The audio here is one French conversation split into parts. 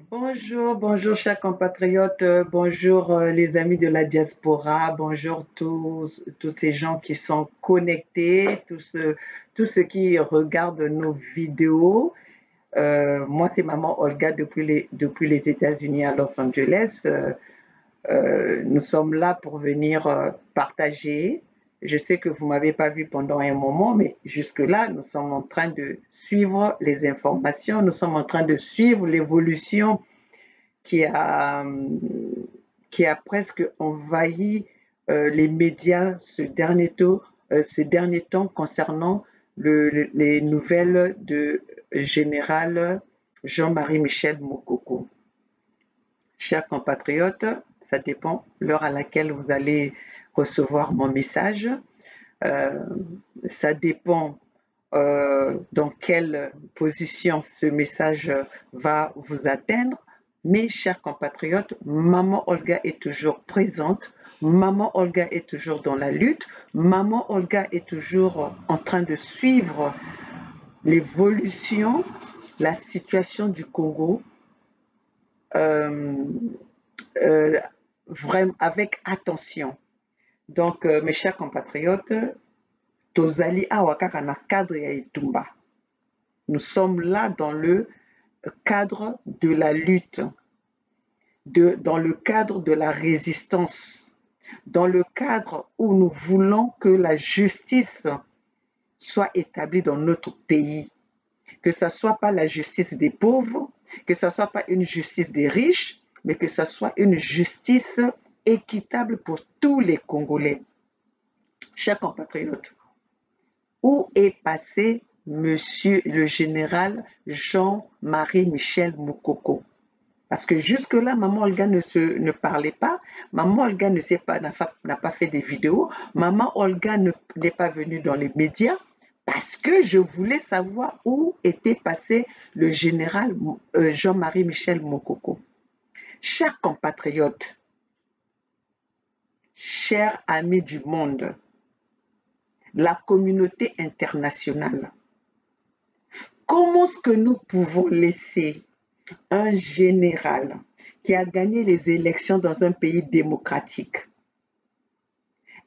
Bonjour, bonjour chers compatriotes, bonjour les amis de la diaspora, bonjour tous ces gens qui sont connectés, tous ceux qui regardent nos vidéos. Moi, c'est Maman Olga depuis les États-Unis à Los Angeles. Nous sommes là pour venir partager. Je sais que vous ne m'avez pas vu pendant un moment, mais jusque-là, nous sommes en train de suivre les informations, nous sommes en train de suivre l'évolution qui a, qui a presque envahi les médias ce dernier temps concernant les nouvelles de général Jean-Marie Michel Mokoko. Chers compatriotes, ça dépend l'heure à laquelle vous allez recevoir mon message. Ça dépend dans quelle position ce message va vous atteindre. Mes chers compatriotes, Maman Olga est toujours présente, Maman Olga est toujours dans la lutte, Maman Olga est toujours en train de suivre l'évolution, la situation du Congo, vraiment avec attention. Donc, mes chers compatriotes, tozali awa kaka na cadre ya etumba. Nous sommes là dans le cadre de la lutte, dans le cadre de la résistance, dans le cadre où nous voulons que la justice soit établie dans notre pays, que ce ne soit pas la justice des pauvres, que ce ne soit pas une justice des riches, mais que ce soit une justice équitable pour tous les Congolais. Chers compatriotes, où est passé Monsieur le général Jean-Marie Michel Mokoko? Parce que jusque-là, Maman Olga ne parlait pas, Maman Olga n'a pas fait des vidéos, Maman Olga n'est pas venue dans les médias, parce que je voulais savoir où était passé le général Jean-Marie Michel Mokoko. Chers compatriotes, chers amis du monde, la communauté internationale, comment est-ce que nous pouvons laisser un général qui a gagné les élections dans un pays démocratique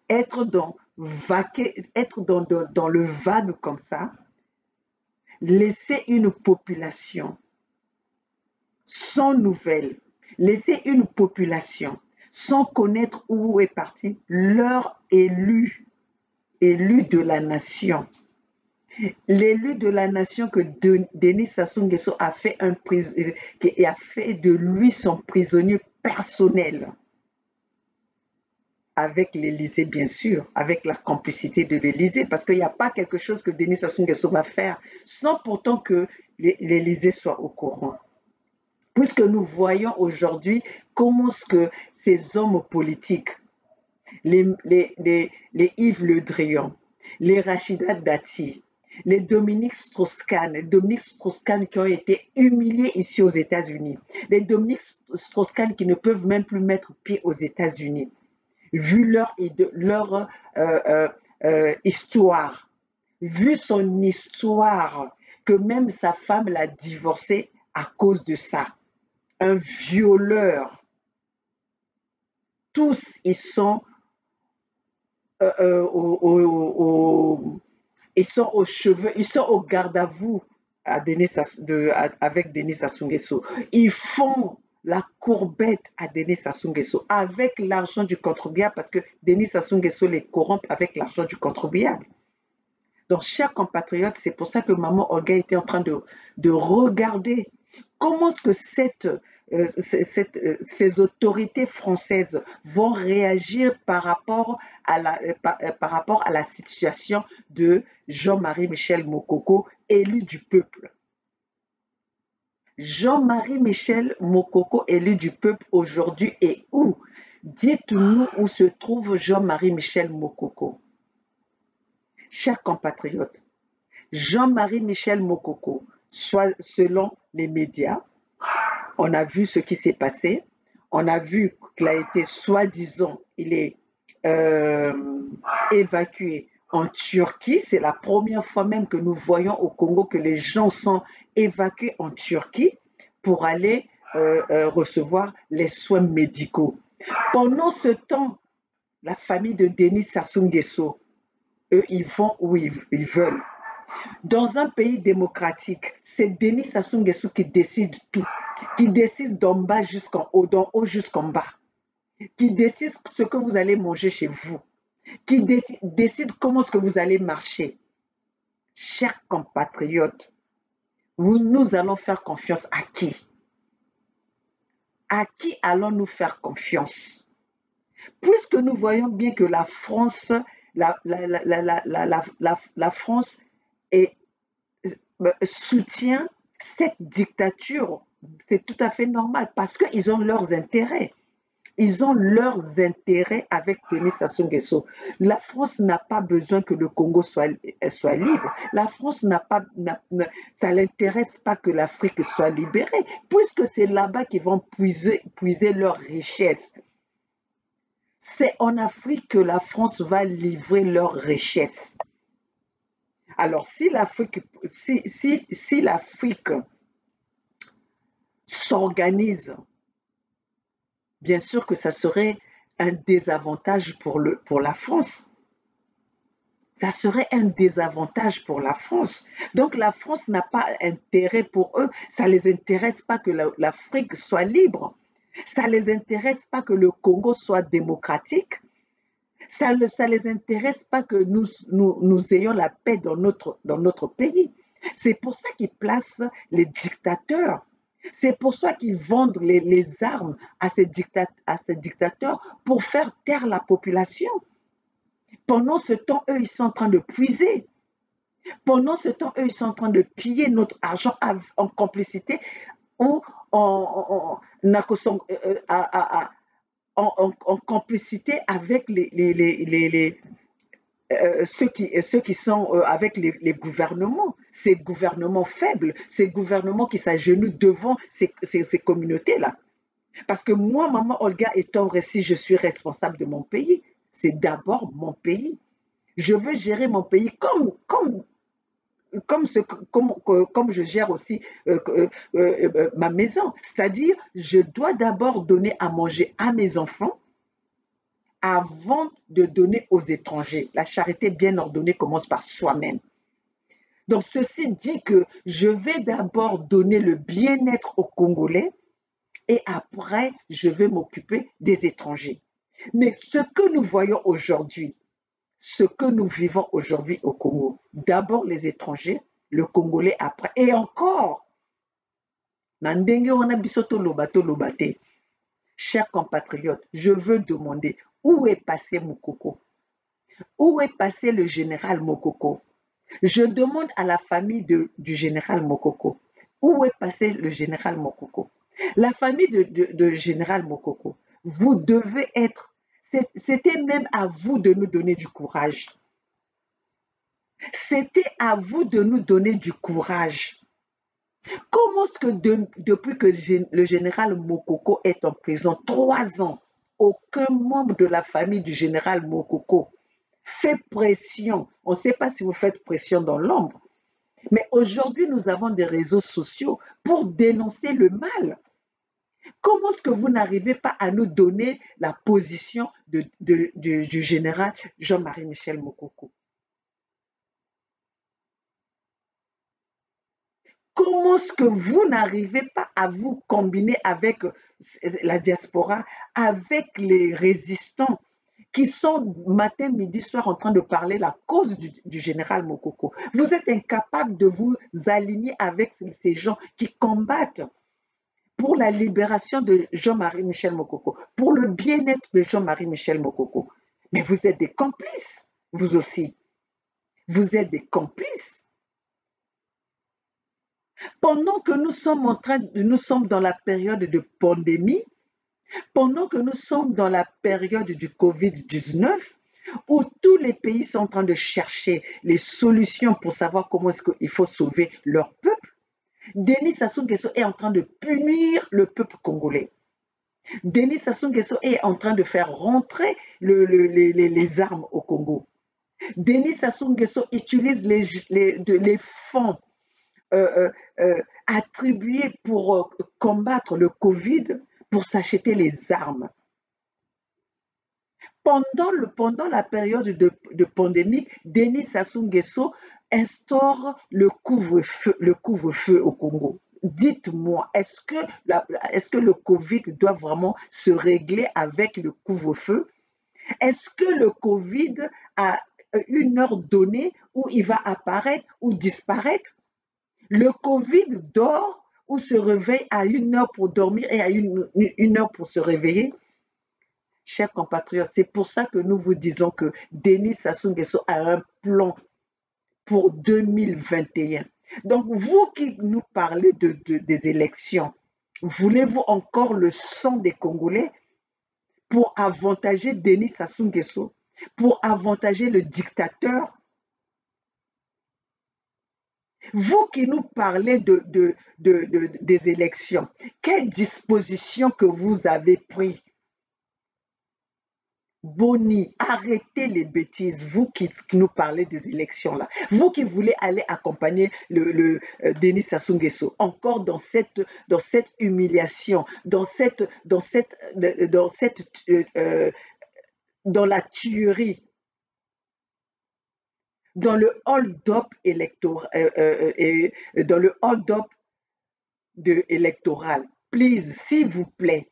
être dans le vague comme ça, laisser une population sans nouvelles, laisser une population sans connaître où est parti leur élu de la nation. L'élu de la nation que Denis Sassou Nguesso a fait de lui son prisonnier personnel. Avec l'Élysée, bien sûr, avec la complicité de l'Élysée, parce qu'il n'y a pas quelque chose que Denis Sassou Nguesso va faire sans pourtant que l'Élysée soit au courant. Puisque nous voyons aujourd'hui comment est-ce que ces hommes politiques, les Yves Le Drian, les Rachida Dati, les Dominique Strauss-Kahn qui ont été humiliés ici aux États-Unis, les Dominique Strauss-Kahn qui ne peuvent même plus mettre pied aux États-Unis, vu leur histoire, vu son histoire, que même sa femme l'a divorcé à cause de ça. Un violeur. Tous, ils sont ils sont aux cheveux, ils sont au garde à vous avec Denis Sassou Nguesso. Ils font la courbette à Denis Sassou Nguesso avec l'argent du contribuable, parce que Denis Sassou Nguesso les corrompt avec l'argent du contribuable. Donc, chers compatriotes, c'est pour ça que Maman Olga était en train de regarder comment est-ce que ces autorités françaises vont réagir par rapport à la situation de Jean-Marie Michel Mokoko, élu du peuple. Jean-Marie Michel Mokoko, élu du peuple aujourd'hui, est où? Dites-nous où se trouve Jean-Marie Michel Mokoko. Chers compatriotes, Jean-Marie Michel Mokoko, soit selon les médias, on a vu ce qui s'est passé, on a vu qu'il a été soi-disant, il est évacué en Turquie. C'est la première fois même que nous voyons au Congo que les gens sont évacués en Turquie pour aller recevoir les soins médicaux. Pendant ce temps, la famille de Denis Sassou Nguesso, eux, ils vont où ils veulent. Dans un pays démocratique, c'est Denis Sassou Nguesso qui décide tout, qui décide d'en bas jusqu'en haut, d'en haut jusqu'en bas, qui décide ce que vous allez manger chez vous, qui décide comment est-ce que vous allez marcher. Chers compatriotes, nous allons faire confiance à qui? À qui allons-nous faire confiance? Puisque nous voyons bien que la France, la France est, soutient cette dictature, c'est tout à fait normal parce qu'ils ont leurs intérêts. Ils ont leurs intérêts avec Denis Sassou Nguesso. La France n'a pas besoin que le Congo soit libre. La France ça ne l'intéresse pas que l'Afrique soit libérée, puisque c'est là-bas qu'ils vont puiser leurs richesses. C'est en Afrique que la France va livrer leurs richesses. Alors, si l'Afrique s'organise, bien sûr que ça serait un désavantage pour la France. Ça serait un désavantage pour la France. Donc la France n'a pas intérêt pour eux. Ça ne les intéresse pas que l'Afrique soit libre. Ça ne les intéresse pas que le Congo soit démocratique. Ça ne les intéresse pas que nous ayons la paix dans notre pays. C'est pour ça qu'ils placent les dictateurs. C'est pour ça qu'ils vendent les armes à ces dictateurs pour faire taire la population. Pendant ce temps, eux, ils sont en train de puiser. Pendant ce temps, eux, ils sont en train de piller notre argent en complicité ou en complicité avec ceux qui sont avec les gouvernements, ces gouvernements faibles, ces gouvernements qui s'agenouillent devant ces communautés-là. Parce que moi, maman Olga Etomre, si je suis responsable de mon pays, c'est d'abord mon pays. Je veux gérer mon pays comme je gère aussi ma maison. C'est-à-dire, je dois d'abord donner à manger à mes enfants avant de donner aux étrangers. La charité bien ordonnée commence par soi-même. Donc, ceci dit que je vais d'abord donner le bien-être aux Congolais et après, je vais m'occuper des étrangers. Mais ce que nous voyons aujourd'hui, ce que nous vivons aujourd'hui au Congo, d'abord les étrangers, le Congolais après, et encore, chers compatriotes, je veux demander où est passé Moukoko? Où est passé le général Mokoko? Je demande à la famille du général Mokoko, où est passé le général Mokoko? La famille de général Mokoko, vous devez être, c'était même à vous de nous donner du courage. C'était à vous de nous donner du courage. Comment est-ce que depuis que le général Mokoko est en prison, 3 ans, aucun membre de la famille du général Mokoko fait pression? On ne sait pas si vous faites pression dans l'ombre, mais aujourd'hui, nous avons des réseaux sociaux pour dénoncer le mal. Comment est-ce que vous n'arrivez pas à nous donner la position du général Jean-Marie Michel Mokoko? Comment est-ce que vous n'arrivez pas à vous combiner avec la diaspora, avec les résistants qui sont matin, midi, soir en train de parler la cause du général Mokoko? Vous êtes incapable de vous aligner avec ces gens qui combattent pour la libération de Jean-Marie Michel Mokoko, pour le bien-être de Jean-Marie Michel Mokoko. Mais vous êtes des complices, vous aussi. Vous êtes des complices. Pendant que nous sommes dans la période de pandémie, pendant que nous sommes dans la période du Covid-19, où tous les pays sont en train de chercher les solutions pour savoir comment est-ce qu'il faut sauver leur peuple, Denis Sassou Nguesso est en train de punir le peuple congolais. Denis Sassou Nguesso est en train de faire rentrer les armes au Congo. Denis Sassou Nguesso utilise les fonds attribués pour combattre le Covid pour s'acheter les armes. Pendant la période de pandémie, Denis Sassou Nguesso instaure le couvre-feu au Congo. Dites-moi, est-ce que le Covid doit vraiment se régler avec le couvre-feu? Est-ce que le Covid a une heure donnée où il va apparaître ou disparaître? Le Covid dort ou se réveille à une heure pour dormir et à une heure pour se réveiller? Chers compatriotes, c'est pour ça que nous vous disons que Denis Sassou Nguesso a un plan pour 2021. Donc, vous qui nous parlez des élections, voulez-vous encore le sang des Congolais pour avantager Denis Sassou Nguesso, pour avantager le dictateur? Vous qui nous parlez des élections, quelles dispositions que vous avez prises? Boni, arrêtez les bêtises, vous qui nous parlez des élections là, vous qui voulez aller accompagner Denis Sassou Nguesso, encore dans cette humiliation, dans la tuerie, dans le hold-up électoral, dans le hold-up électoral. Please, s'il vous plaît.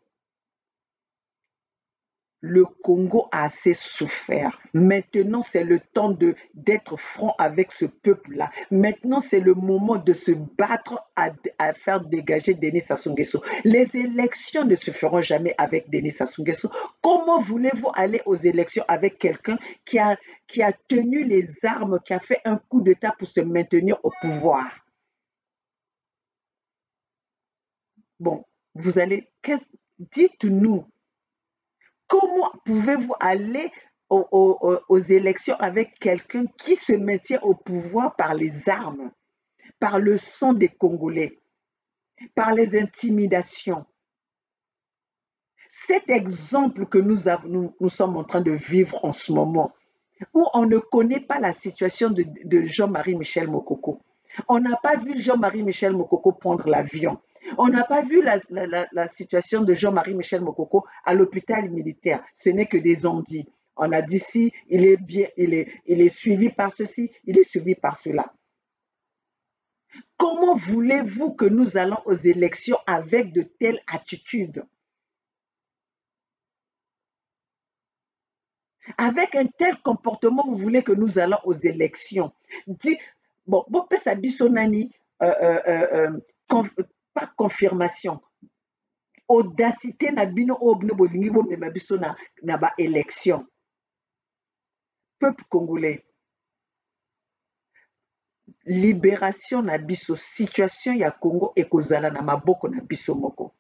Le Congo a assez souffert. Maintenant, c'est le temps d'être franc avec ce peuple-là. Maintenant, c'est le moment de se battre à faire dégager Denis Sassou Nguesso. Les élections ne se feront jamais avec Denis Sassou Nguesso. Comment voulez-vous aller aux élections avec quelqu'un qui a tenu les armes, qui a fait un coup d'État pour se maintenir au pouvoir? Bon, dites-nous. Comment pouvez-vous aller aux élections avec quelqu'un qui se maintient au pouvoir par les armes, par le sang des Congolais, par les intimidations? Cet exemple que nous sommes en train de vivre en ce moment, où on ne connaît pas la situation de Jean-Marie Michel Mokoko. On n'a pas vu Jean-Marie Michel Mokoko prendre l'avion. On n'a pas vu la situation de Jean-Marie Michel Mokoko à l'hôpital militaire. Ce n'est que des on-dit. On a dit si, il est suivi par ceci, il est suivi par cela. Comment voulez-vous que nous allons aux élections avec de telles attitudes? Avec un tel comportement, vous voulez que nous allons aux élections? Bon, ça dit sonani, pas confirmation. Audacité na bino obne bolingi bo mema biso na ba élection. Peuple congolais. Libération na biso, situation ya Congo ekozala na maboko na biso moko.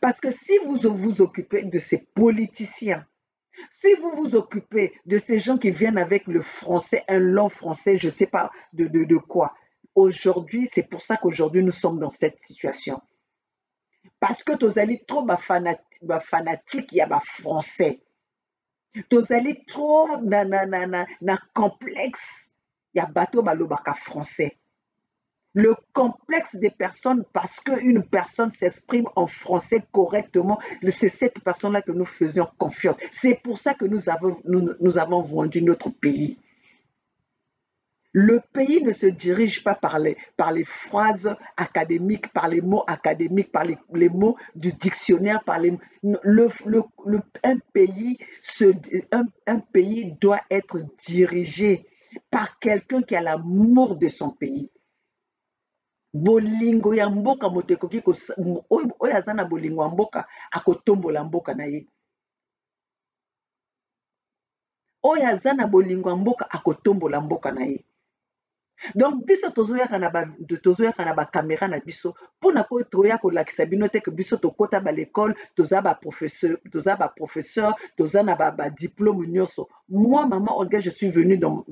Parce que si vous vous occupez de ces politiciens, si vous vous occupez de ces gens qui viennent avec le français, un long français, je ne sais pas de quoi, aujourd'hui, c'est pour ça qu'aujourd'hui, nous sommes dans cette situation. Parce que tozali trop fanatique, il y a français. Tozali trop na complexe, il y a bateau balobaka français. Le complexe des personnes, parce qu'une personne s'exprime en français correctement, c'est cette personne-là que nous faisions confiance. C'est pour ça que nous avons vendu notre pays. Le pays ne se dirige pas par les phrases académiques, par les mots académiques, par les mots du dictionnaire, un pays doit être dirigé par quelqu'un qui a l'amour de son pays. Bolingo ya mboka moto ekoki oyo aza na bolingo ya mboka akotombola mboka na ye. Oyo aza na bolingo ya mboka akotombola mboka na ye. Donc biso tozoyaka na ba caméra na biso pona ko toya kolakisa bino te que biso tokota ba l'école, toza ba professeur, toza na ba diplôme nyonso. Moi maman Olga, je suis venue dans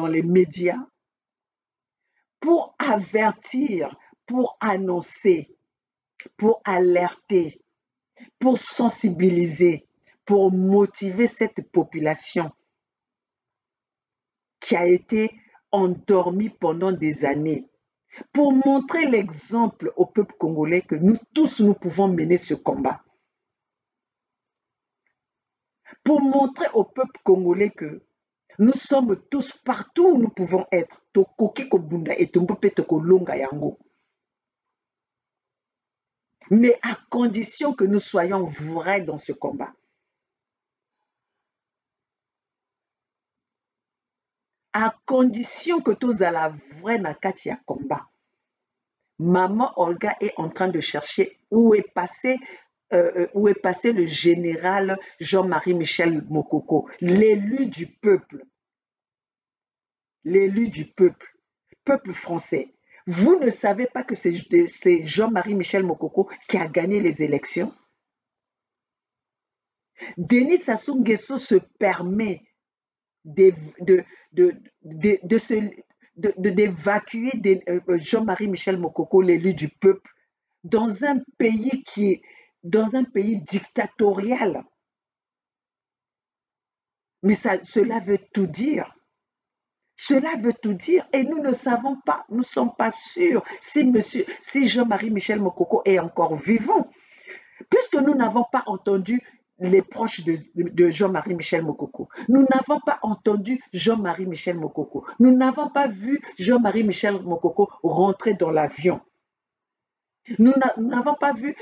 les médias pour avertir, pour annoncer, pour alerter, pour sensibiliser, pour motiver cette population qui a été endormi pendant des années pour montrer l'exemple au peuple congolais que nous tous, nous pouvons mener ce combat. Pour montrer au peuple congolais que nous sommes tous partout où nous pouvons être. Mais à condition que nous soyons vrais dans ce combat. À condition que tous à la vraie nakati ya combat. Maman Olga est en train de chercher où est passé le général Jean-Marie Michel Mokoko, l'élu du peuple. L'élu du peuple français. Vous ne savez pas que c'est Jean-Marie Michel Mokoko qui a gagné les élections? Denis Sassou Nguesso se permet d'évacuer Jean-Marie Michel Mokoko, l'élu du peuple, dans un pays dictatorial. Mais cela veut tout dire. Cela veut tout dire et nous ne savons pas, nous ne sommes pas sûrs si Jean-Marie Michel Mokoko est encore vivant. Puisque nous n'avons pas entendu les proches de Jean-Marie Michel Mokoko, nous n'avons pas entendu Jean-Marie Michel Mokoko, nous n'avons pas vu Jean-Marie Michel Mokoko rentrer dans l'avion. Nous n'avons pas vu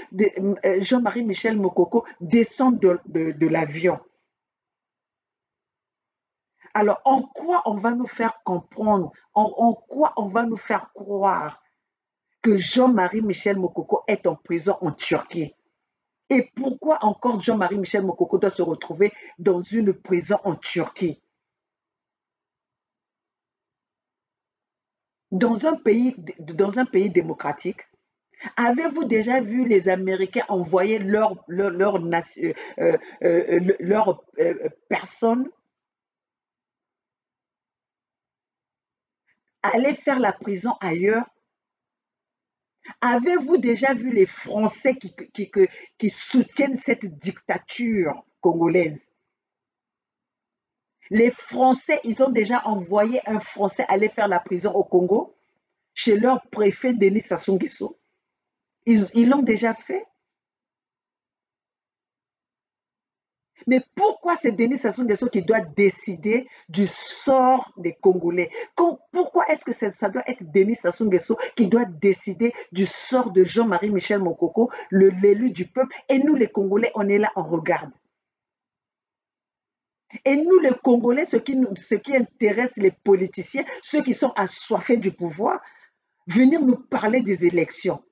Jean-Marie Michel Mokoko descendre de l'avion. Alors, en quoi on va nous faire comprendre, en quoi on va nous faire croire que Jean-Marie Michel Mokoko est en prison en Turquie? Et pourquoi encore Jean-Marie Michel Mokoko doit se retrouver dans une prison en Turquie? Dans un pays démocratique, avez-vous déjà vu les Américains envoyer leur personne aller faire la prison ailleurs? Avez-vous déjà vu les Français qui soutiennent cette dictature congolaise? Les Français, ils ont déjà envoyé un Français aller faire la prison au Congo, chez leur préfet Denis Sassou Nguesso. Ils l'ont déjà fait. Mais pourquoi c'est Denis Sassou Nguesso qui doit décider du sort des Congolais? Pourquoi est-ce que ça doit être Denis Sassou Nguesso qui doit décider du sort de Jean-Marie Michel Mokoko, l'élu du peuple? Et nous, les Congolais, on est là, on regarde. Et nous, les Congolais, ce qui intéresse les politiciens, ceux qui sont assoiffés du pouvoir, venir nous parler des élections.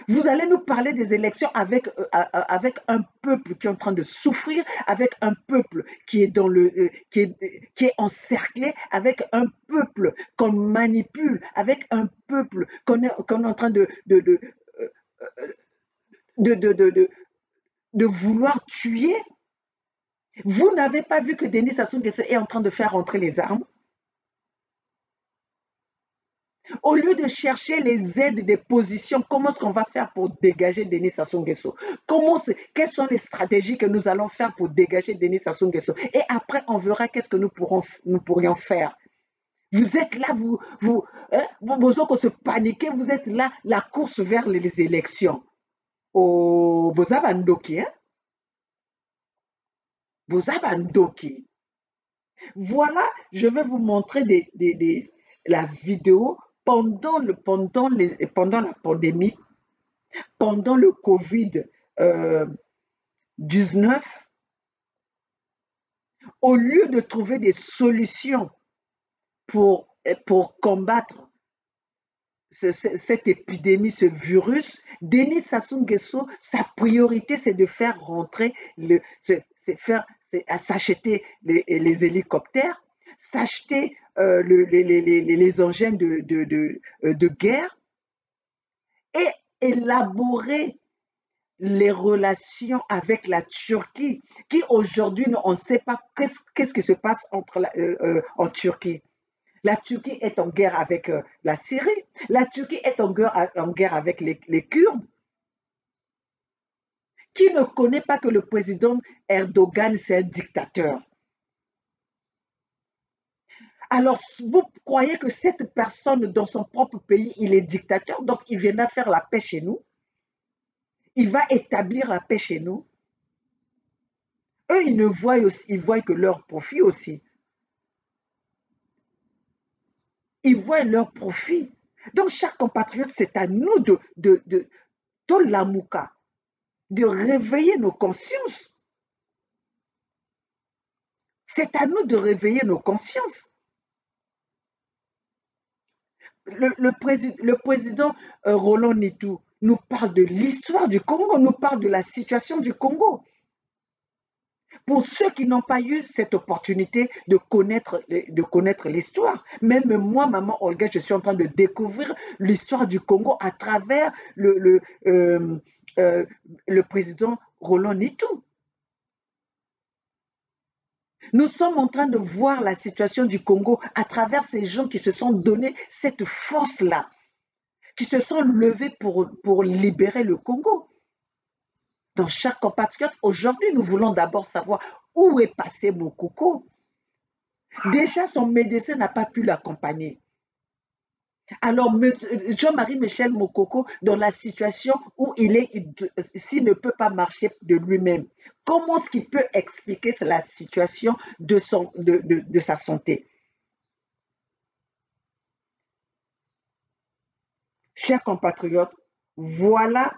Vous allez nous parler des élections avec un peuple qui est en train de souffrir, avec un peuple qui est, qui est encerclé, avec un peuple qu'on manipule, avec un peuple qu'on est en train de vouloir tuer. Vous n'avez pas vu que Denis Sassou Nguesso est en train de faire rentrer les armes? Au lieu de chercher les aides des positions, comment est-ce qu'on va faire pour dégager Denis Sassou Nguesso? Quelles sont les stratégies que nous allons faire pour dégager Denis Sassou Nguesso? Et après, on verra qu'est-ce que nous pourrions faire. Vous êtes là, vous se paniquez, vous êtes là, la course vers les élections. Au Bozabandoki, hein? Bozabandoki. Voilà, je vais vous montrer la vidéo pendant la pandémie, pendant le Covid-19, au lieu de trouver des solutions pour combattre cette épidémie, ce virus, Denis Sassou Nguesso, sa priorité, c'est de faire rentrer, s'acheter les hélicoptères, s'acheter les engins de guerre et élaborer les relations avec la Turquie, qui aujourd'hui, on ne sait pas qu'est-ce qui se passe en Turquie. La Turquie est en guerre avec la Syrie. La Turquie est en guerre avec les Kurdes. Qui ne connaît pas que le président Erdogan, c'est un dictateur? Alors, vous croyez que cette personne, dans son propre pays, il est dictateur, donc il viendra faire la paix chez nous? Il va établir la paix chez nous? Eux, ils ne voient aussi, ils voient que leur profit aussi. Ils voient leur profit. Donc, chers compatriotes, c'est à nous de Tolamouka, de réveiller nos consciences. C'est à nous de réveiller nos consciences. Le président Roland Nitou nous parle de l'histoire du Congo, nous parle de la situation du Congo. Pour ceux qui n'ont pas eu cette opportunité de connaître l'histoire, même moi, maman Olga, je suis en train de découvrir l'histoire du Congo à travers le président Roland Nitou. Nous sommes en train de voir la situation du Congo à travers ces gens qui se sont donné cette force-là, qui se sont levés pour libérer le Congo. Donc, chers compatriotes, aujourd'hui, nous voulons d'abord savoir où est passé Moukoko. Déjà, son médecin n'a pas pu l'accompagner. Alors, Jean-Marie Michel Moukoko, dans la situation où il est, s'il ne peut pas marcher de lui-même, comment est-ce qu'il peut expliquer la situation de sa santé? Chers compatriotes, voilà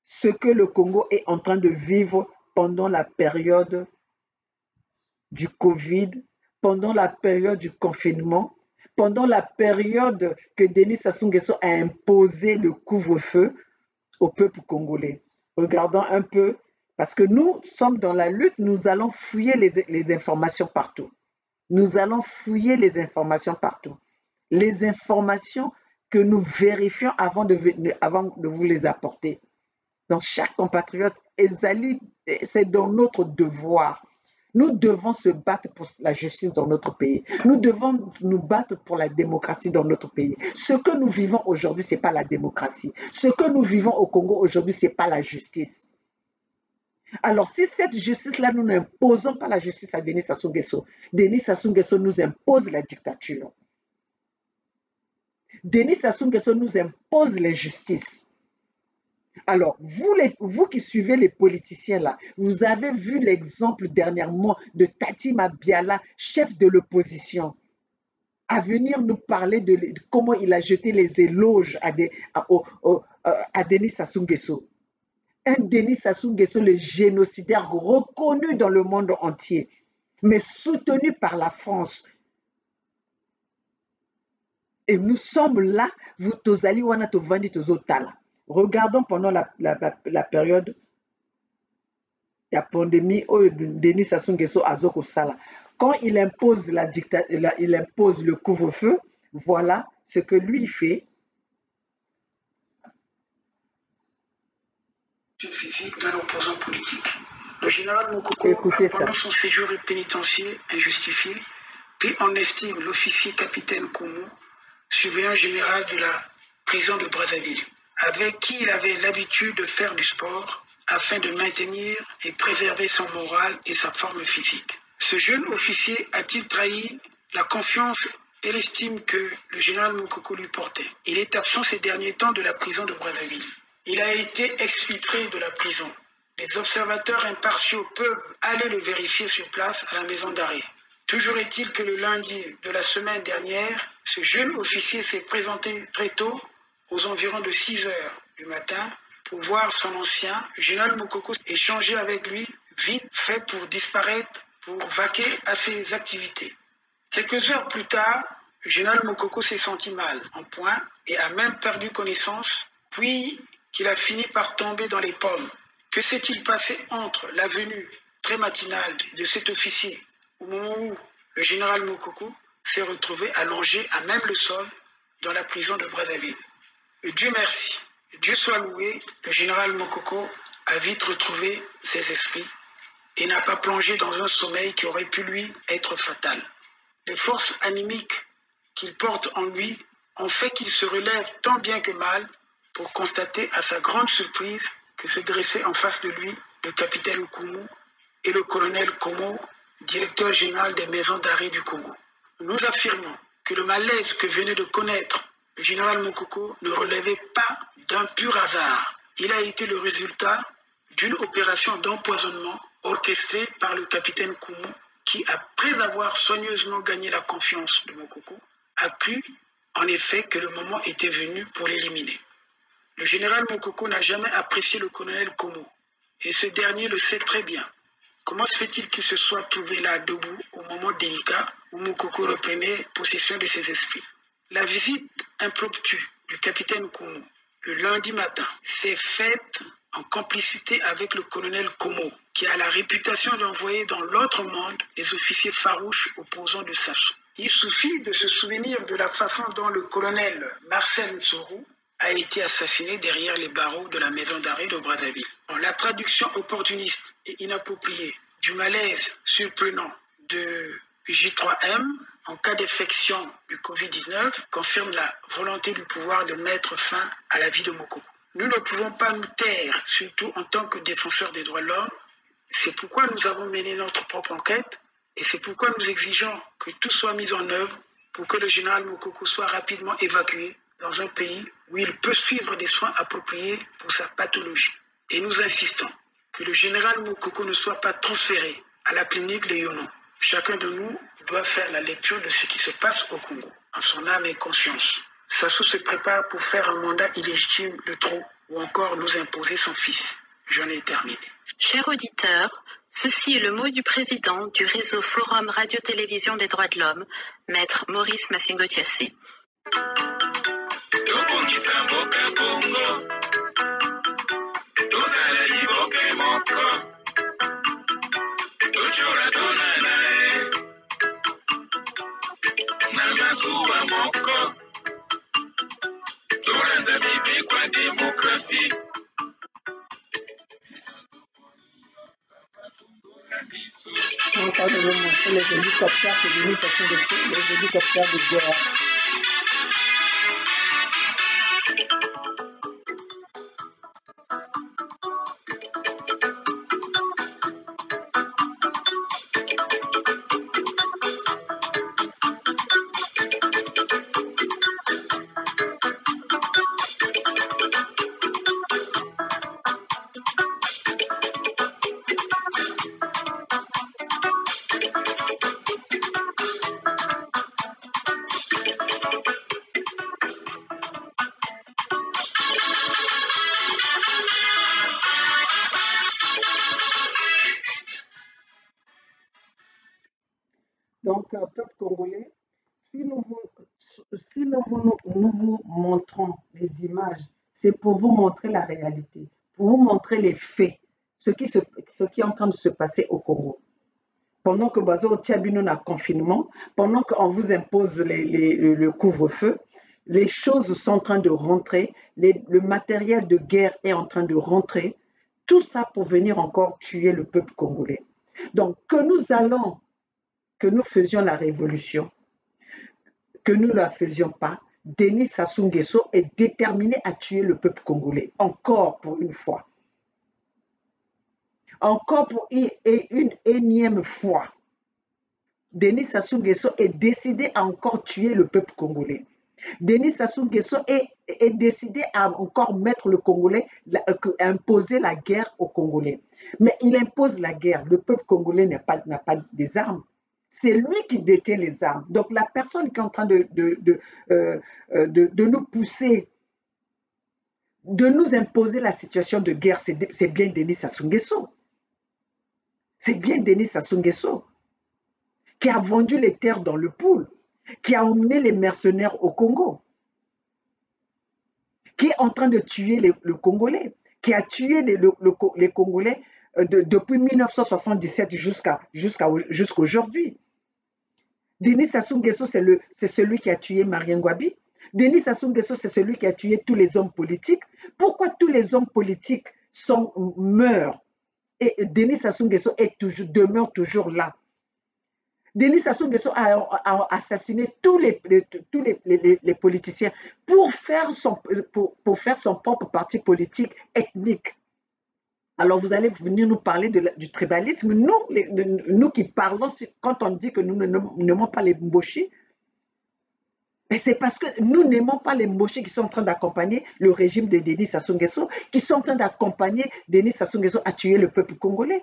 ce que le Congo est en train de vivre pendant la période du Covid, pendant la période du confinement, pendant la période que Denis Sassou Nguesso a imposé le couvre-feu au peuple congolais. Regardons un peu, parce que nous sommes dans la lutte, nous allons fouiller les informations partout. Nous allons fouiller les informations partout. Les informations que nous vérifions avant de vous les apporter. Donc, chaque compatriote, c'est dans notre devoir. Nous devons se battre pour la justice dans notre pays. Nous devons nous battre pour la démocratie dans notre pays. Ce que nous vivons aujourd'hui, ce n'est pas la démocratie. Ce que nous vivons au Congo aujourd'hui, ce n'est pas la justice. Alors, si cette justice-là, nous n'imposons pas la justice à Denis Sassou Nguesso, Denis Sassou Nguesso nous impose la dictature. Denis Sassou Nguesso nous impose l'injustice. Alors, vous qui suivez les politiciens là, vous avez vu l'exemple dernièrement de Tatima Biala, chef de l'opposition, à venir nous parler de comment il a jeté les éloges à Denis Sassou Nguesso. Un Denis Sassou Nguesso, le génocidaire reconnu dans le monde entier, mais soutenu par la France. Et nous sommes là, vous tozali wana tovandi tozotala. Regardons pendant la période de la pandémie, Denis Sassou Nguesso azoko sala. Quand il impose il impose le couvre-feu, voilà ce que lui fait. Physique d'un opposant politique. Le général Moukoko, pendant son séjour pénitentiaire injustifié, puis en estime l'officier capitaine Koumou, surveillant général de la prison de Brazzaville, avec qui il avait l'habitude de faire du sport afin de maintenir et préserver son moral et sa forme physique. Ce jeune officier a-t-il trahi la confiance et l'estime que le général Moukoko lui portait? Il est absent ces derniers temps de la prison de Brazzaville. Il a été exfiltré de la prison. Les observateurs impartiaux peuvent aller le vérifier sur place à la maison d'arrêt. Toujours est-il que le lundi de la semaine dernière, ce jeune officier s'est présenté très tôt, aux environs de 6 heures du matin, pour voir son ancien, le général Moukoko, échanger avec lui, vite fait pour disparaître, pour vaquer à ses activités. Quelques heures plus tard, le général Moukoko s'est senti mal, en point, et a même perdu connaissance, puis qu'il a fini par tomber dans les pommes. Que s'est-il passé entre la venue très matinale de cet officier au moment où le général Moukoko s'est retrouvé allongé à même le sol dans la prison de Brazzaville? Dieu merci, Dieu soit loué, le général Moukoko a vite retrouvé ses esprits et n'a pas plongé dans un sommeil qui aurait pu lui être fatal. Les forces animiques qu'il porte en lui ont fait qu'il se relève tant bien que mal pour constater à sa grande surprise que se dressaient en face de lui le capitaine Koumou et le colonel Komo directeur général des maisons d'arrêt du Congo. Nous affirmons que le malaise que venait de connaître le général Mokoko ne relevait pas d'un pur hasard. Il a été le résultat d'une opération d'empoisonnement orchestrée par le capitaine Koumou qui, après avoir soigneusement gagné la confiance de Mokoko, a cru en effet que le moment était venu pour l'éliminer. Le général Mokoko n'a jamais apprécié le colonel Koumou et ce dernier le sait très bien. Comment se fait-il qu'il se soit trouvé là debout au moment délicat où Mokoko reprenait possession de ses esprits? La visite impromptue du capitaine Koumou le lundi matin s'est faite en complicité avec le colonel Komo, qui a la réputation d'envoyer dans l'autre monde les officiers farouches opposants de Sassou. Il suffit de se souvenir de la façon dont le colonel Marcel Nsorou a été assassiné derrière les barreaux de la maison d'arrêt de Brazzaville. La traduction opportuniste et inappropriée du malaise surprenant de J3M en cas d'infection du Covid-19 confirme la volonté du pouvoir de mettre fin à la vie de Mokoko. Nous ne pouvons pas nous taire, surtout en tant que défenseurs des droits de l'homme. C'est pourquoi nous avons mené notre propre enquête et c'est pourquoi nous exigeons que tout soit mis en œuvre pour que le général Mokoko soit rapidement évacué dans un pays où il peut suivre des soins appropriés pour sa pathologie. Et nous insistons que le général Mokoko ne soit pas transféré à la clinique de Yonon. Chacun de nous doit faire la lecture de ce qui se passe au Congo, en son âme et conscience. Sassou se prépare pour faire un mandat illégitime de trop ou encore nous imposer son fils. J'en ai terminé. Chers auditeurs, ceci est le mot du président du réseau Forum Radio-Télévision des droits de l'homme, Maître Maurice Massingo-Tiassé. On parle de montrer les hélicoptères qui viennent chercher les hélicoptères de guerre. Donc, peuple congolais, si nous vous montrons les images, c'est pour vous montrer la réalité, pour vous montrer les faits, ce qui est en train de se passer au Congo. Pendant que Bazo Tiabino a confinement, pendant qu'on vous impose le couvre-feu, les choses sont en train de rentrer, le matériel de guerre est en train de rentrer, tout ça pour venir encore tuer le peuple congolais. Donc, que nous faisions la révolution, que nous ne la faisions pas, Denis Sassou Nguesso est déterminé à tuer le peuple congolais, encore pour une fois. Encore pour une énième fois. Denis Sassou Nguesso est décidé à encore tuer le peuple congolais. Denis Sassou Nguesso est décidé à encore mettre le Congolais, imposer la guerre aux Congolais. Mais il impose la guerre. Le peuple congolais n'a pas des armes. C'est lui qui détient les armes. Donc la personne qui est en train de nous pousser, de nous imposer la situation de guerre, c'est bien Denis Sassou Nguesso. C'est bien Denis Sassou Nguesso qui a vendu les terres dans le pool, qui a emmené les mercenaires au Congo, qui est en train de tuer le Congolais, qui a tué les Congolais depuis 1977 jusqu'à aujourd'hui. Denis Sassou Nguesso, c'est celui qui a tué Marien Ngouabi. Denis Sassou Nguesso, c'est celui qui a tué tous les hommes politiques. Pourquoi tous les hommes politiques meurent et Denis Sassou Nguesso demeure toujours là? Denis Sassou Nguesso a assassiné tous les politiciens pour faire son propre parti politique ethnique. Alors, vous allez venir nous parler du tribalisme. Nous qui parlons, quand on dit que nous n'aimons pas les Mboshi, mais c'est parce que nous n'aimons pas les Mboshi qui sont en train d'accompagner le régime de Denis Sassou Nguesso, qui sont en train d'accompagner Denis Sassou Nguesso à tuer le peuple congolais.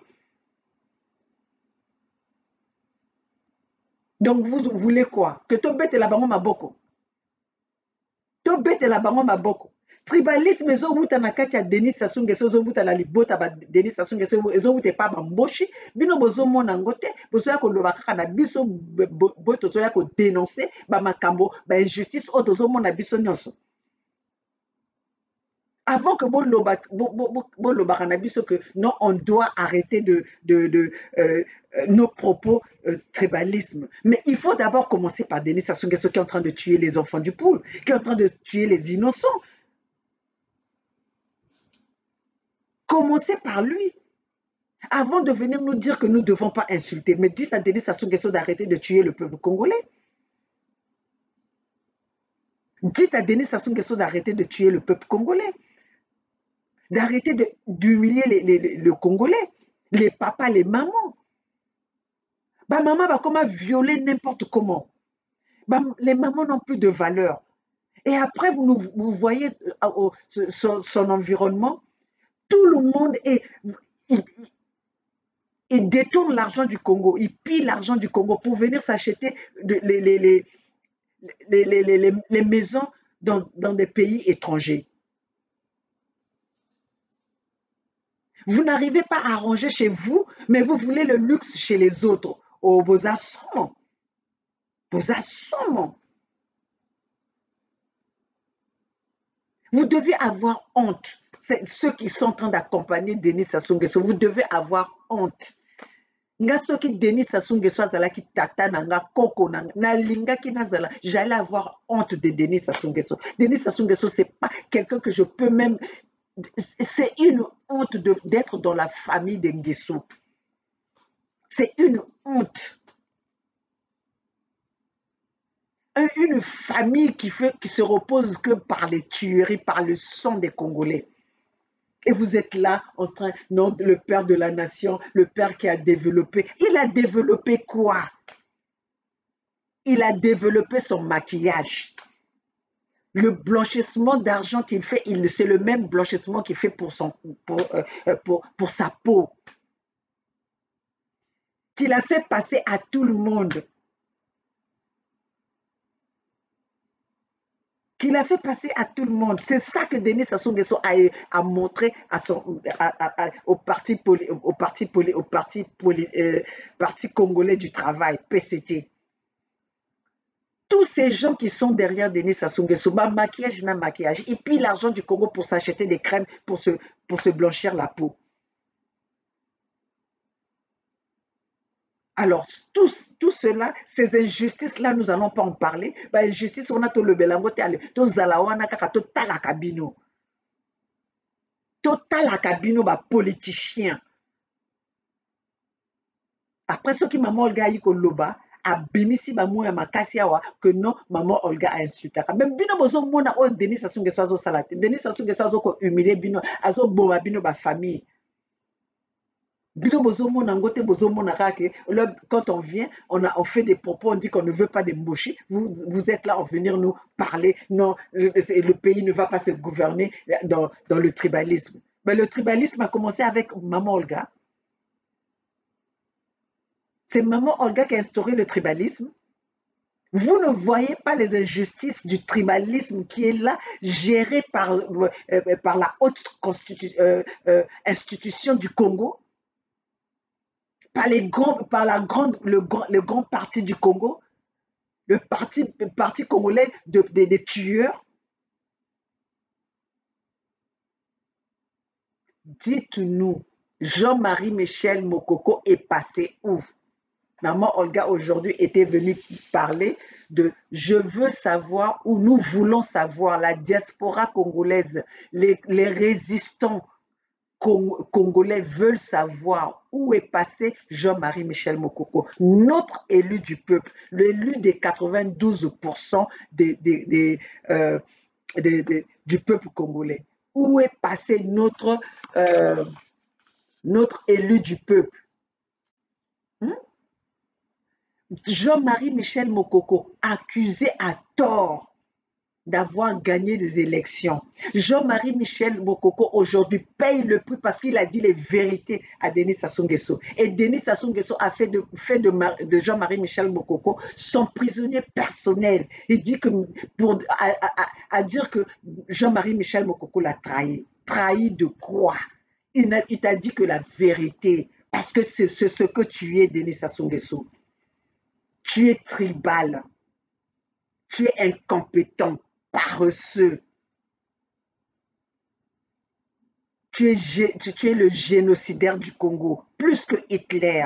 Donc, vous voulez quoi? Que Tobet et la bango maboko. Tobet et la bango maboko. Tribalisme ezowuta na kati ya Denis Sassou Nguesso, ezowuta na libota ba Denis Sassou Nguesso, ezowuta pa ba Mboshi, bino bozomona ngo te, bozoya koloba kaka na biso boy tozoya ko dénoncer ba makambo, ba injustice o tozomona biso nyonso. Avant que bolobaka na biso que non, on doit arrêter nos propos tribalisme. Mais il faut d'abord commencer par Denis Sassou Nguesso qui est en train de tuer les enfants du poule, qui est en train de tuer les innocents. Commencez par lui. Avant de venir nous dire que nous ne devons pas insulter, mais dites à Denis Sassou Nguesso d'arrêter de tuer le peuple congolais. Dites à Denis Sassou Nguesso d'arrêter de tuer le peuple congolais. D'arrêter d'humilier le Congolais, les papas, les mamans. Bah, maman va comment violer n'importe comment. Bah, les mamans n'ont plus de valeur. Et après, vous voyez son environnement, tout le monde il détourne l'argent du Congo, il pille l'argent du Congo pour venir s'acheter les maisons dans des pays étrangers. Vous n'arrivez pas à ranger chez vous, mais vous voulez le luxe chez les autres. Oh, vos assommes. Vos assommes. Vous devez avoir honte. C'est ceux qui sont en train d'accompagner Denis Sassou Nguesso. Vous devez avoir honte. Nga soki Denis Sassou Nguesso azalaki tata nanga koko na lingaki nazala, j'allais avoir honte de Denis Sassou Nguesso. Denis Sassou Nguesso, c'est pas quelqu'un que je peux même. C'est une honte d'être dans la famille de Nguesso. C'est une honte. Une famille qui se repose que par les tueries, par le sang des Congolais. Et vous êtes là en train, non, le père de la nation, le père qui a développé. Il a développé quoi? Il a développé son maquillage. Le blanchissement d'argent qu'il fait, c'est le même blanchissement qu'il fait pour sa peau. Qu'il a fait passer à tout le monde. Qu'il a fait passer à tout le monde. C'est ça que Denis Sassou Nguesso a montré au parti congolais du travail, PCT. Tous ces gens qui sont derrière Denis Sassou Nguesso, maquillage na maquillage, et puis l'argent du Congo pour s'acheter des crèmes pour se blanchir la peau. Alors, tout cela, ces injustices-là, nous n'allons pas en parler. Injustice, on a tout le belango, tout zalawana, tout talakabino. Tout talakabino, politicien. Après, ce qui maman Olga yiko loba, a bimisi ba mouya makasi awa, que non, maman Olga a insulté. Même bino bozo mona o Denis Sassou Nguesso azo salate. Denis Sassou Nguesso azo ko humilier bino, azo boma bino ba famille. Quand on vient, on fait des propos, on dit qu'on ne veut pas des Mboshi. Vous êtes là, on venir nous parler. Non, le pays ne va pas se gouverner dans le tribalisme. Mais le tribalisme a commencé avec Maman Olga. C'est Maman Olga qui a instauré le tribalisme. Vous ne voyez pas les injustices du tribalisme qui est là, géré par la haute institution du Congo. Par le grand parti du Congo, le parti congolais des tueurs. Dites-nous, Jean-Marie Michel Mokoko est passé où? Maman Olga aujourd'hui était venue parler de « Je veux savoir » ou « Nous voulons savoir » la diaspora congolaise, les résistants Congolais veulent savoir où est passé Jean-Marie Michel Mokoko, notre élu du peuple, l'élu des 92% du peuple congolais. Où est passé notre notre élu du peuple. Jean-Marie Michel Mokoko, accusé à tort d'avoir gagné des élections. Jean-Marie Michel Mokoko aujourd'hui paye le prix parce qu'il a dit les vérités à Denis Sassou Nguesso. Et Denis Sassou Nguesso a fait de Jean-Marie Michel Mokoko son prisonnier personnel. Il dit que à dire que Jean-Marie Michel Mokoko l'a trahi. Trahi de quoi? Il t'a dit que la vérité, parce que c'est ce que tu es, Denis Sassou Nguesso. Tu es tribal. Tu es incompétent, paresseux. Tu es le génocidaire du Congo, plus que Hitler.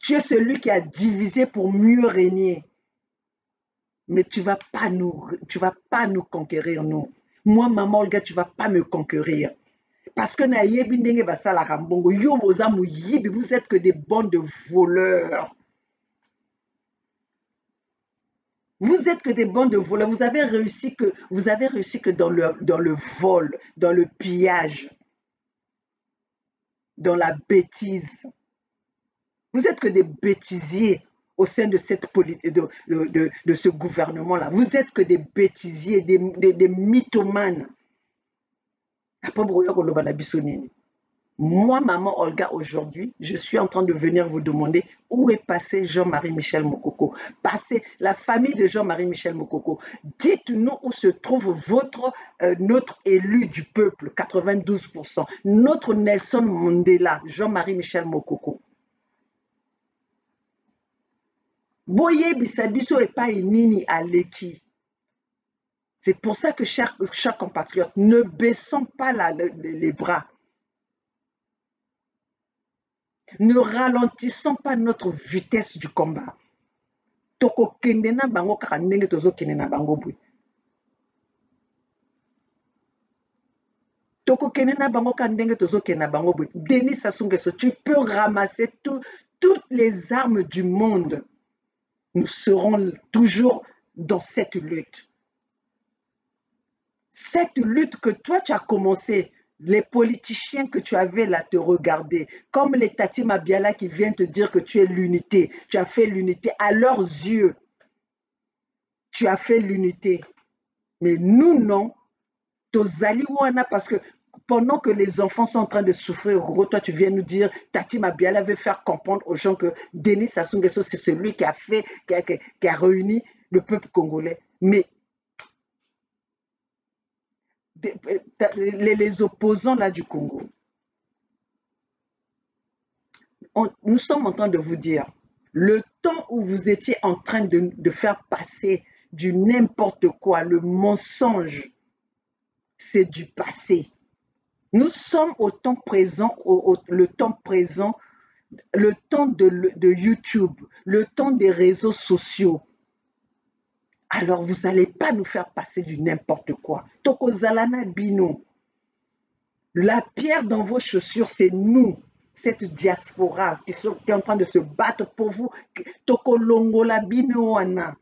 Tu es celui qui a divisé pour mieux régner. Mais tu ne vas pas nous conquérir, nous. Moi, maman Olga, tu ne vas pas me conquérir. Parce que vous êtes que des bandes de voleurs. Vous êtes que des bandes de voleurs. Vous avez réussi que dans le vol, dans le pillage, dans la bêtise. Vous êtes que des bêtisiers au sein de cette de ce gouvernement-là. Vous êtes que des bêtisiers, des mythomanes. Moi, maman Olga, aujourd'hui, je suis en train de venir vous demander où est passé Jean-Marie Michel Mokoko. Passé la famille de Jean-Marie Michel Mokoko. Dites-nous où se trouve notre élu du peuple, 92%. Notre Nelson Mandela, Jean-Marie Michel Mokoko. Boye Bisabiso et pas Nini Aleki. C'est pour ça que, chers compatriotes, ne baissons pas les bras. Ne ralentissons pas notre vitesse du combat. Toko kendena bango kaka ndenge tozo kendena bango bui. Toko kendena bango kaka ndenge tozo kendena bango bui. Denis Sassou Nguesso, tu peux ramasser toutes les armes du monde. Nous serons toujours dans cette lutte. Cette lutte que toi tu as commencé. Les politiciens que tu avais là te regarder, comme les Tati Mabiala qui viennent te dire que tu es l'unité. Tu as fait l'unité à leurs yeux. Tu as fait l'unité. Mais nous, non. Tozali wana parce que pendant que les enfants sont en train de souffrir, toi, tu viens nous dire, Tati Mabiala veut faire comprendre aux gens que Denis Sassou Nguesso, c'est celui qui a réuni le peuple congolais. Mais les opposants là du Congo, nous sommes en train de vous dire, le temps où vous étiez en train de faire passer du n'importe quoi, le mensonge, c'est du passé. Nous sommes au temps présent, le temps présent, le temps de YouTube, le temps des réseaux sociaux. Alors, vous n'allez pas nous faire passer du n'importe quoi. Toko Zalana Bino. La pierre dans vos chaussures, c'est nous, cette diaspora qui est en train de se battre pour vous. Toko Longola Bino wana.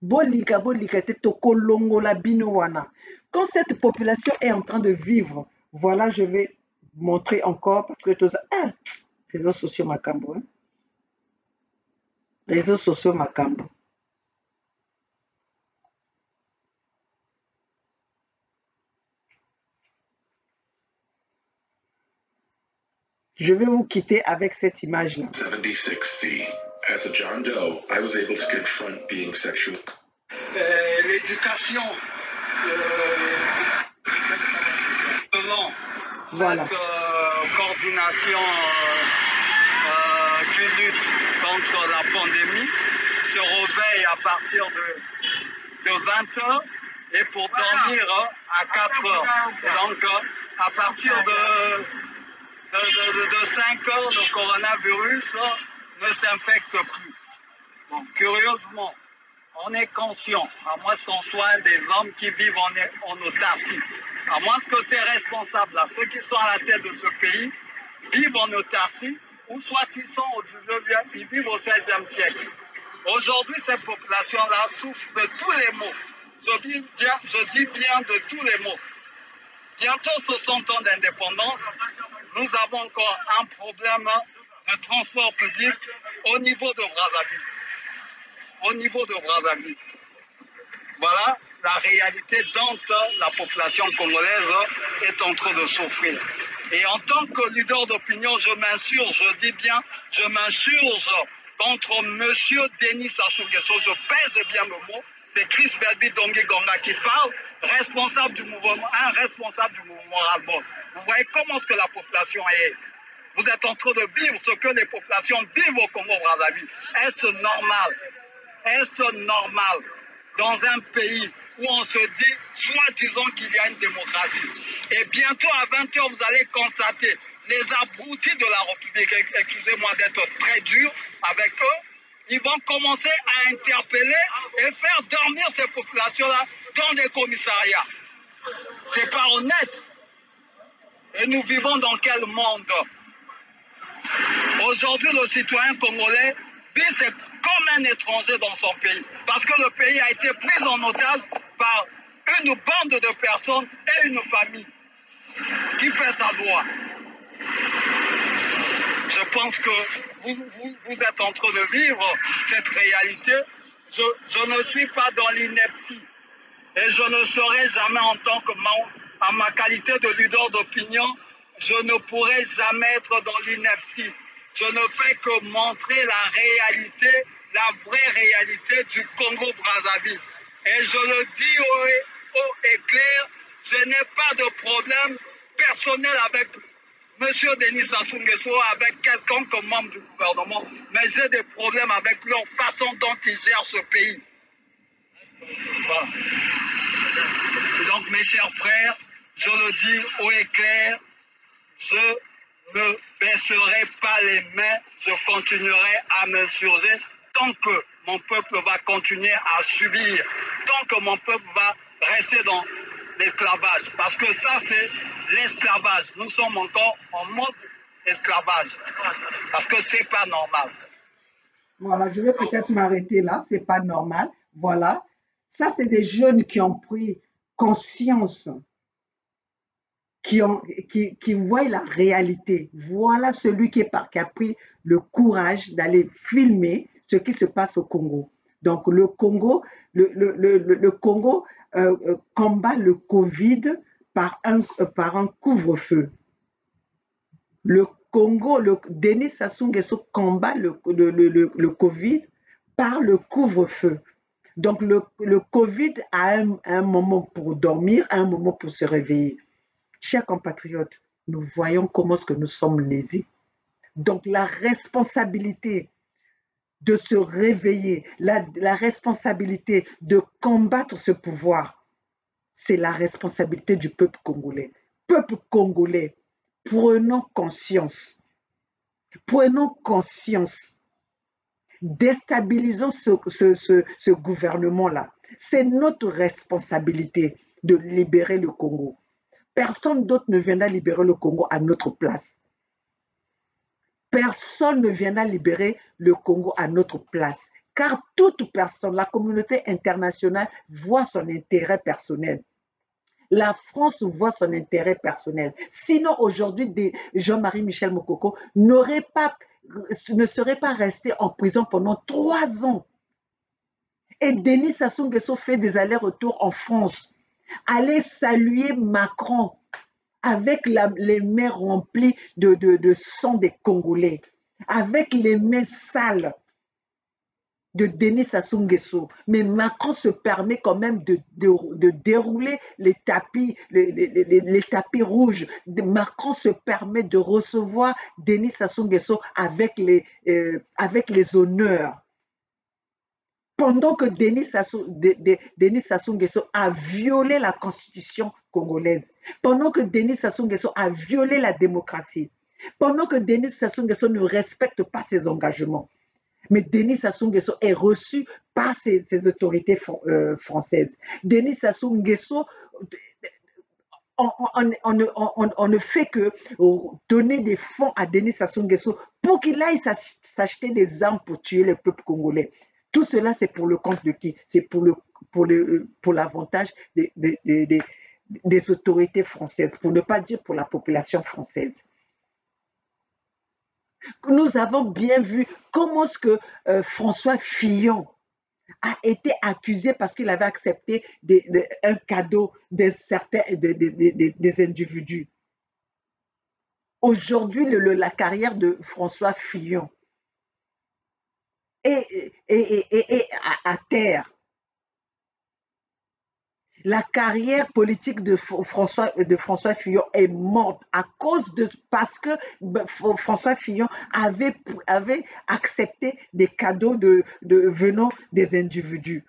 Bolika, te Toko Longola Bino wana. Quand cette population est en train de vivre, voilà, je vais montrer encore, parce que réseaux sociaux Makambo. Hein? Réseaux sociaux Makambo. Je vais vous quitter avec cette image-là. 76C. As a John Doe, I was able to confront being sexual. L'éducation. Voilà. Cette coordination qui lutte contre la pandémie se réveille à partir de 20h et pour dormir à 4h. Donc, à partir de 5 heures, le coronavirus ne s'infecte plus. Bon, curieusement, on est conscient, à moins qu'on soit des hommes qui vivent en autarcie, à moins que ces responsables-là, ceux qui sont à la tête de ce pays, vivent en autarcie, ou soit ils sont au 19e, ils vivent au 16e siècle. Aujourd'hui, cette population-là souffre de tous les maux. Je dis bien de tous les maux. Bientôt 60 ans d'indépendance, nous avons encore un problème de transport public au niveau de Brazzaville. Au niveau de Brazzaville. Voilà la réalité dont la population congolaise est en train de souffrir. Et en tant que leader d'opinion, je m'insurge, je dis bien, je m'insurge contre M. Denis Sassou Nguesso. Je pèse bien le mot. C'est Chris Belbi Dongui Gonga qui parle, responsable du mouvement, un responsable du mouvement Ras-le-Bol. Vous voyez comment est-ce que la population est. Vous êtes en train de vivre ce que les populations vivent au Congo-Brazzaville. Est-ce normal? Est-ce normal dans un pays où on se dit, soi-disant qu'il y a une démocratie? Et bientôt à 20h, vous allez constater les abrutis de la République, excusez-moi d'être très dur avec eux, ils vont commencer à interpeller et faire dormir ces populations-là dans des commissariats. C'est pas honnête. Et nous vivons dans quel monde? Aujourd'hui, le citoyen congolais vit comme un étranger dans son pays. Parce que le pays a été pris en otage par une bande de personnes et une famille qui fait sa loi. Je pense que vous êtes en train de vivre cette réalité. Je ne suis pas dans l'ineptie. Et je ne serai jamais en ma qualité de leader d'opinion, je ne pourrai jamais être dans l'ineptie. Je ne fais que montrer la réalité, la vraie réalité du Congo-Brazzaville. Et je le dis haut et clair, je n'ai pas de problème personnel avec M. Denis Sassou Nguesso, avec quelconque membre du gouvernement, mais j'ai des problèmes avec leur façon dont ils gèrent ce pays. Voilà. Donc mes chers frères, je le dis haut et clair, je ne baisserai pas les mains, je continuerai à m'insurger tant que mon peuple va continuer à subir, tant que mon peuple va rester dans l'esclavage. Parce que ça, c'est l'esclavage. Nous sommes encore en mode esclavage. Parce que c'est pas normal. Voilà, je vais peut-être m'arrêter là, c'est pas normal. Voilà. Ça, c'est des jeunes qui ont pris conscience, qui voient la réalité. Voilà celui qui a pris le courage d'aller filmer ce qui se passe au Congo. Donc, le Congo, le Congo combat le Covid par un couvre-feu. Le Congo, Denis Sassou Nguesso combat le Covid par le couvre-feu. Donc, le Covid a un moment pour dormir, un moment pour se réveiller. Chers compatriotes, nous voyons comment est-ce que nous sommes lésés. Donc, la responsabilité de se réveiller, la responsabilité de combattre ce pouvoir, c'est la responsabilité du peuple congolais. Peuple congolais, prenons conscience. Prenons conscience. Déstabilisons ce gouvernement-là. C'est notre responsabilité de libérer le Congo. Personne d'autre ne viendra libérer le Congo à notre place. Personne ne viendra libérer le Congo à notre place. Car toute personne, la communauté internationale voit son intérêt personnel. La France voit son intérêt personnel. Sinon, aujourd'hui, Jean-Marie Michel Mokoko ne serait pas resté en prison pendant 3 ans. Et Denis Sassou Nguesso fait des allers-retours en France. Allez saluer Macron avec les mains remplies de sang des Congolais, avec les mains sales de Denis Sassou Nguesso. Mais Macron se permet quand même de dérouler les tapis rouges. Macron se permet de recevoir Denis Sassou Nguesso avec les honneurs. Pendant que Denis Sassou Nguesso a violé la constitution congolaise, pendant que Denis Sassou Nguesso a violé la démocratie, pendant que Denis Sassou Nguesso ne respecte pas ses engagements. Mais Denis Sassou Nguesso est reçu par ses autorités françaises. Denis Sassou Nguesso, on ne fait que donner des fonds à Denis Sassou Nguesso pour qu'il aille s'acheter des armes pour tuer le peuple congolais. Tout cela, c'est pour le compte de qui? C'est pour l'avantage des autorités françaises, pour ne pas dire pour la population française. Nous avons bien vu comment est-ce que François Fillon a été accusé parce qu'il avait accepté un cadeau des individus. Aujourd'hui, la carrière de François Fillon est à terre. La carrière politique de François Fillon est morte parce que François Fillon avait accepté des cadeaux venant des individus.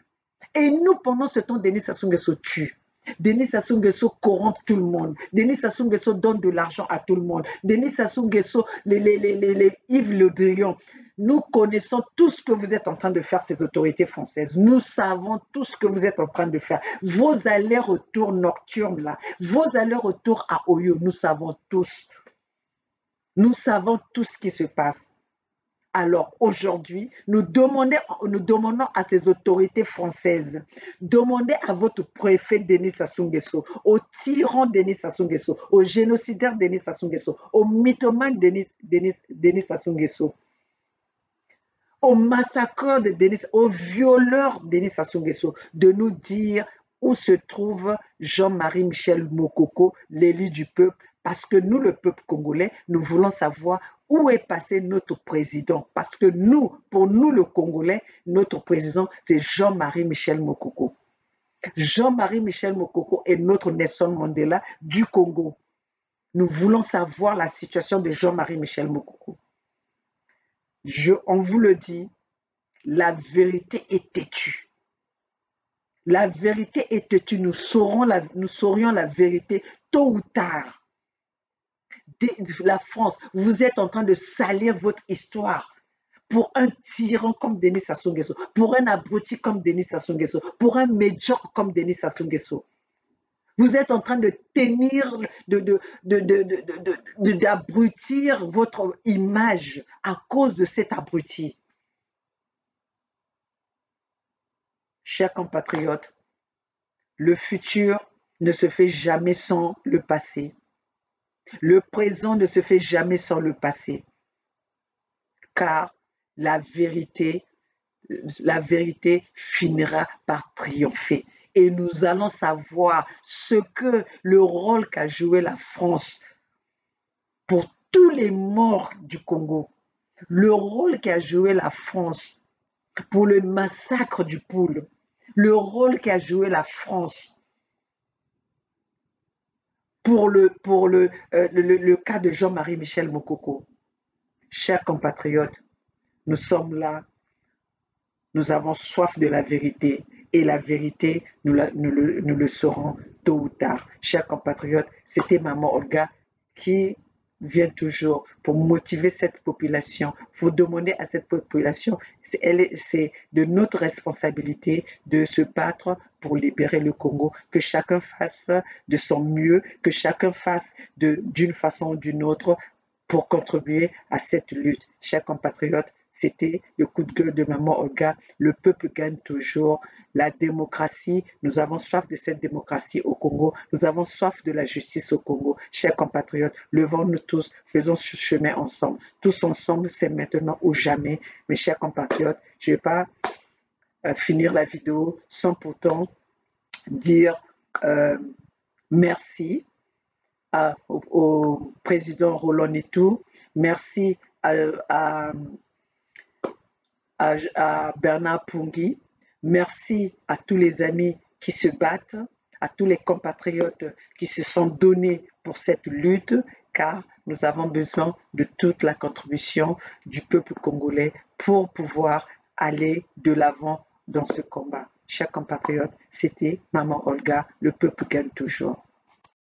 Et nous, pendant ce temps, Denis Sassou Nguesso tue. Denis Sassou Nguesso corrompt tout le monde. Denis Sassou Nguesso donne de l'argent à tout le monde. Denis Sassou Nguesso, Yves Le Drian. Nous connaissons tout ce que vous êtes en train de faire, ces autorités françaises. Nous savons tout ce que vous êtes en train de faire. Vos allers-retours nocturnes, là, vos allers-retours à Oyo, nous savons tous. Nous savons tout ce qui se passe. Alors aujourd'hui, nous demandons à ces autorités françaises, demandez à votre préfet Denis Sassou Nguesso, au tyran Denis Sassou Nguesso, au génocidaire Denis Sassou Nguesso, au mythomane Denis Sassou Nguesso, au massacreur de Denis, au violeur Denis Sassou Nguesso, de nous dire où se trouve Jean-Marie Michel Mokoko, l'élu du peuple, parce que nous, le peuple congolais, nous voulons savoir où est passé notre président. Parce que nous, pour nous, le Congolais, notre président, c'est Jean-Marie Michel Mokoko. Jean-Marie Michel Mokoko est notre Nelson Mandela du Congo. Nous voulons savoir la situation de Jean-Marie Michel Mokoko. On vous le dit, la vérité est têtue. La vérité est têtue. Nous saurions la vérité tôt ou tard. La France, vous êtes en train de salir votre histoire pour un tyran comme Denis Sassou Nguesso, pour un abruti comme Denis Sassou Nguesso, pour un médiocre comme Denis Sassou Nguesso. Vous êtes en train de tenir, d'abrutir votre image à cause de cet abruti. Chers compatriotes, le futur ne se fait jamais sans le passé. Le présent ne se fait jamais sans le passé, car la vérité finira par triompher. Et nous allons savoir le rôle qu'a joué la France pour tous les morts du Congo, le rôle qu'a joué la France pour le massacre du Poule, le rôle qu'a joué la France pour le cas de Jean-Marie Michel Mokoko. Chers compatriotes, nous sommes là, nous avons soif de la vérité et la vérité, nous le saurons tôt ou tard. Chers compatriotes, c'était Maman Olga qui vient toujours pour motiver cette population. Vous demandez à cette population, c'est de notre responsabilité de se battre pour libérer le Congo, que chacun fasse de son mieux, que chacun fasse d'une façon ou d'une autre pour contribuer à cette lutte. Chers compatriotes, c'était le coup de gueule de Maman Olga. Le peuple gagne toujours. La démocratie, nous avons soif de cette démocratie au Congo. Nous avons soif de la justice au Congo. Chers compatriotes, levons-nous tous, faisons ce chemin ensemble. Tous ensemble, c'est maintenant ou jamais. Mes chers compatriotes, je ne vais pas finir la vidéo sans pourtant dire merci au président Roland Netou. Merci à Bernard Pungui. Merci à tous les amis qui se battent, à tous les compatriotes qui se sont donnés pour cette lutte, car nous avons besoin de toute la contribution du peuple congolais pour pouvoir aller de l'avant dans ce combat. Chers compatriotes, c'était Maman Olga, le peuple gagne toujours.